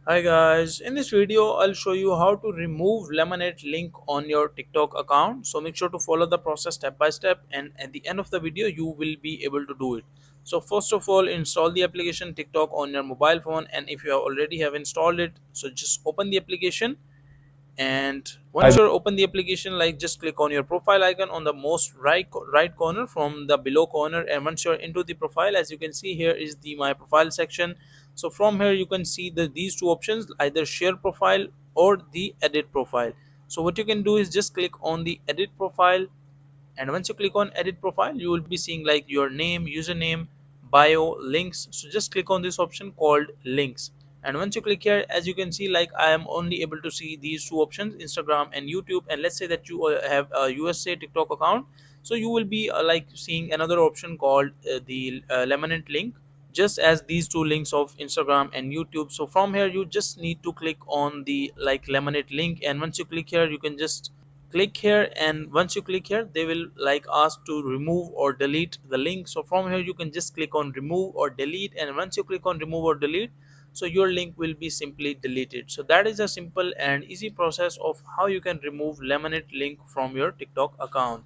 Hi guys, in this video I'll show you how to remove Lemonade link on your TikTok account. So make sure to follow the process step by step, and at the end of the video you will be able to do it. So first of all, install the application TikTok on your mobile phone, and if you already have installed it, so just open the application. And once you're open the application, like just click on your profile icon on the most right corner from the below corner, and once you're into the profile, as you can see, here is the my profile section. So from here you can see these two options, either share profile or the edit profile. So what you can do is just click on the edit profile, and once you click on edit profile, you will be seeing like your name, username, bio, links. So just click on this option called links, and once you click here, as you can see, like I am only able to see these two options, Instagram and YouTube. And let's say that you have a USA TikTok account, so you will be like seeing another option called the Lemonade link, just as these two links of Instagram and YouTube. So from here you just need to click on the like Lemonade link, and once you click here, you can just click here, and once you click here, they will like ask to remove or delete the link. So from here you can just click on remove or delete, and once you click on remove or delete, so your link will be simply deleted. So that is a simple and easy process of how you can remove Lemonade link from your TikTok account.